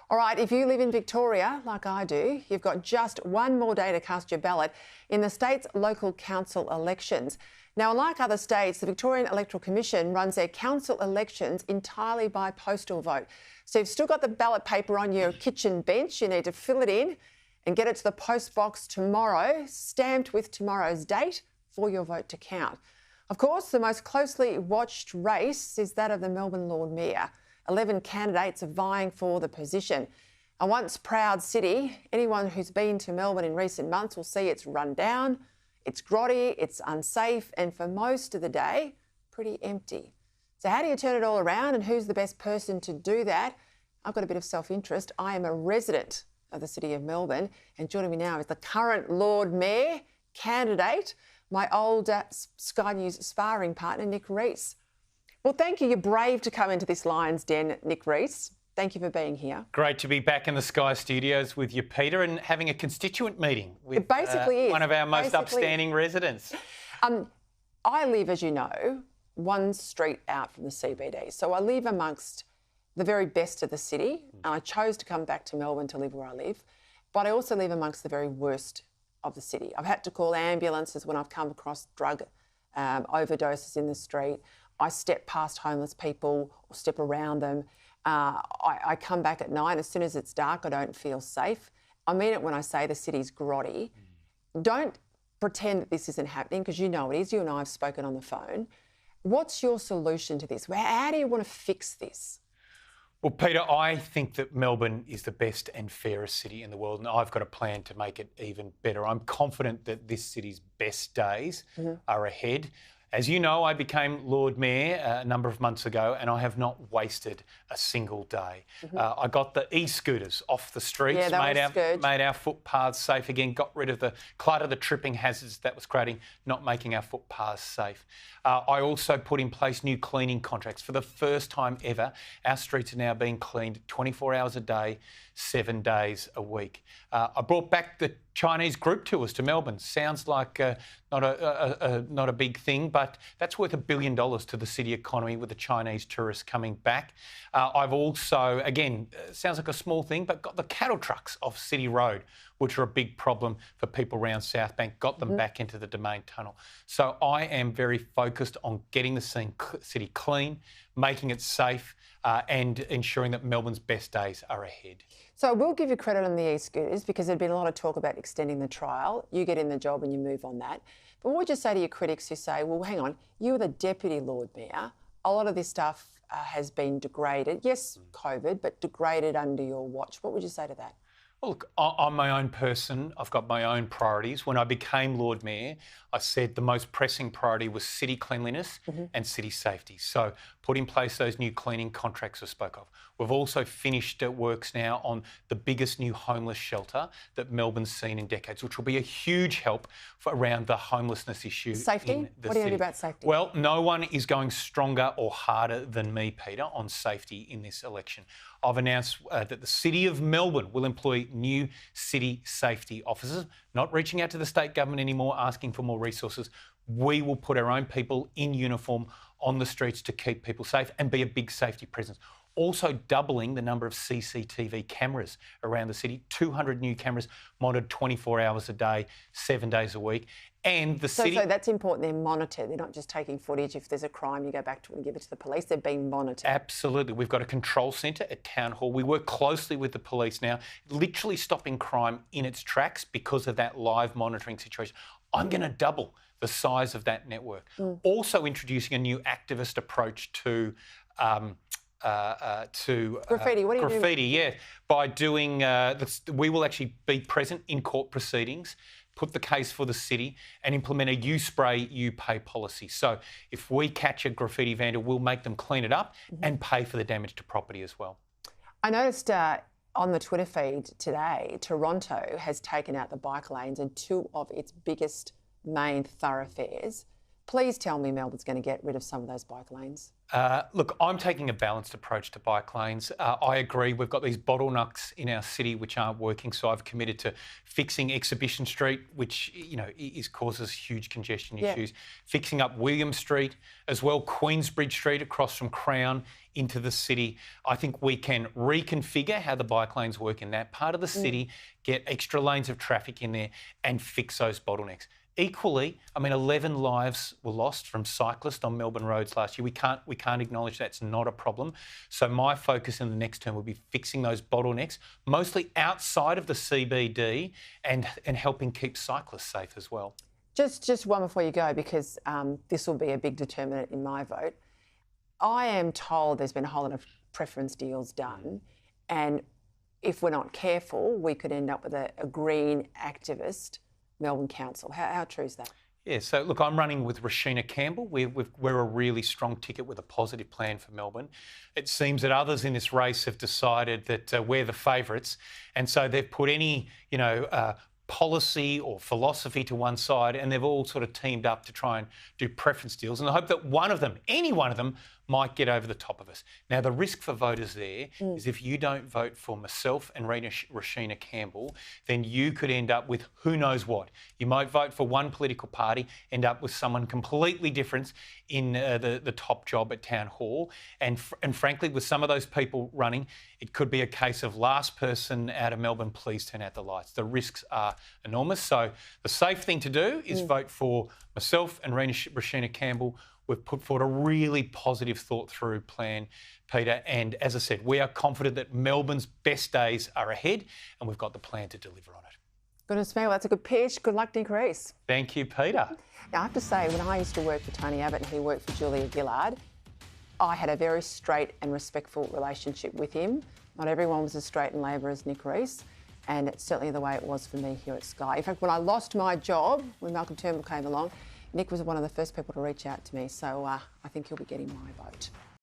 All right, if you live in Victoria, like I do, you've got just one more day to cast your ballot in the state's local council elections. Now, unlike other states, the Victorian Electoral Commission runs their council elections entirely by postal vote. So you've still got the ballot paper on your kitchen bench. You need to fill it in and get it to the post box tomorrow, stamped with tomorrow's date for your vote to count. Of course, the most closely watched race is that of the Melbourne Lord Mayor. 11 candidates are vying for the position. A once proud city, anyone who's been to Melbourne in recent months will see it's run down, it's grotty, it's unsafe, and for most of the day, pretty empty. So how do you turn it all around, and who's the best person to do that? I've got a bit of self-interest. I am a resident of the city of Melbourne, and joining me now is the current Lord Mayor candidate, my old Sky News sparring partner, Nick Reece. Well, thank you. You're brave to come into this Lion's Den, Nick Reece. Thank you for being here. Great to be back in the Sky Studios with you, Peter, and having a constituent meeting with it basically is. One of our most upstanding residents. I live, as you know, one street out from the CBD. So I live amongst the very best of the city, and I chose to come back to Melbourne to live where I live. But I also live amongst the very worst of the city. I've had to call ambulances when I've come across drug overdoses in the street. I step past homeless people or step around them. I come back at night. As soon as it's dark, I don't feel safe. I mean it when I say the city's grotty. Don't pretend that this isn't happening, because you know it is. You and I have spoken on the phone. What's your solution to this? How do you want to fix this? Well, Peter, I think that Melbourne is the best and fairest city in the world, and I've got a plan to make it even better. I'm confident that this city's best days are ahead. As you know, I became Lord Mayor a number of months ago, and I have not wasted a single day. I got the e-scooters off the streets, made our footpaths safe again, got rid of the clutter, the tripping hazards that was creating, not making our footpaths safe. I also put in place new cleaning contracts. For the first time ever, our streets are now being cleaned 24 hours a day, 7 days a week. I brought back the Chinese group tours to Melbourne. Sounds like not a big thing, but that's worth $1 billion to the city economy with the Chinese tourists coming back. I've also, again, sounds like a small thing, but got the cattle trucks off City Road, which are a big problem for people around South Bank, got them back into the Domain Tunnel. So I am very focused on getting the city clean, making it safe, and ensuring that Melbourne's best days are ahead. So I will give you credit on the e-scooters, because there's been a lot of talk about extending the trial. You get in the job and you move on that. But what would you say to your critics who say, well, hang on, you were the Deputy Lord Mayor. A lot of this stuff has been degraded. Yes, COVID, but degraded under your watch. What would you say to that? Well, look, I'm my own person. I've got my own priorities. When I became Lord Mayor, I said the most pressing priority was city cleanliness and city safety. So put in place those new cleaning contracts I spoke of. We've also finished works now on the biggest new homeless shelter that Melbourne's seen in decades, which will be a huge help around the homelessness issue. Safety? What do you do about safety? Well, no one is going stronger or harder than me, Peter, on safety in this election. I've announced that the City of Melbourne will employ new city safety officers, not reaching out to the state government anymore, asking for more resources. We will put our own people in uniform on the streets to keep people safe and be a big safety presence. Also doubling the number of CCTV cameras around the city, 200 new cameras monitored 24 hours a day, 7 days a week. And the city... So that's important, they're monitored. They're not just taking footage. If there's a crime, you go back to it and give it to the police. They're being monitored. Absolutely. We've got a control centre at Town Hall. We work closely with the police now, literally stopping crime in its tracks because of that live monitoring situation. I'm going to double the size of that network. Also introducing a new activist approach to... graffiti. What do you do? Graffiti, yeah. By doing, we will actually be present in court proceedings, put the case for the city, and implement a you spray, you pay policy. So if we catch a graffiti vandal, we'll make them clean it up and pay for the damage to property as well. I noticed on the Twitter feed today, Toronto has taken out the bike lanes in two of its biggest main thoroughfares. Please tell me Melbourne's going to get rid of some of those bike lanes. Look, I'm taking a balanced approach to bike lanes. I agree we've got these bottlenecks in our city which aren't working, so I've committed to fixing Exhibition Street, which, you know, causes huge congestion issues, fixing up William Street, as well Queensbridge Street across from Crown into the city. I think we can reconfigure how the bike lanes work in that part of the city, get extra lanes of traffic in there and fix those bottlenecks. Equally, I mean, 11 lives were lost from cyclists on Melbourne roads last year. We can't acknowledge that's not a problem. So my focus in the next term will be fixing those bottlenecks, mostly outside of the CBD, and helping keep cyclists safe as well. Just one before you go, because this will be a big determinant in my vote. I am told there's been a whole lot of preference deals done, and if we're not careful, we could end up with a green activist Melbourne Council. How true is that? Yeah, so look, I'm running with Rashina Campbell. We're a really strong ticket with a positive plan for Melbourne. It seems that others in this race have decided that we're the favourites, and so they've put any, policy or philosophy to one side, and they've all sort of teamed up to try and do preference deals in the hope that one of them, any one of them, might get over the top of us. Now, the risk for voters there is if you don't vote for myself and Rashina Campbell, then you could end up with who knows what. You might vote for one political party, end up with someone completely different in the top job at Town Hall. And frankly, with some of those people running, it could be a case of last person out of Melbourne, please turn out the lights. The risks are enormous. So the safe thing to do is vote for myself and Rashina Campbell. We've put forward a really positive, thought-through plan, Peter, and as I said, we are confident that Melbourne's best days are ahead, and we've got the plan to deliver on it. Goodness me, well, that's a good pitch. Good luck, Nick Reece. Thank you, Peter. Now, I have to say, when I used to work for Tony Abbott and he worked for Julia Gillard, I had a very straight and respectful relationship with him. Not everyone was as straight and labour as Nick Reece, and it's certainly the way it was for me here at Sky. In fact, when I lost my job, when Malcolm Turnbull came along, Nick was one of the first people to reach out to me, so I think he'll be getting my vote.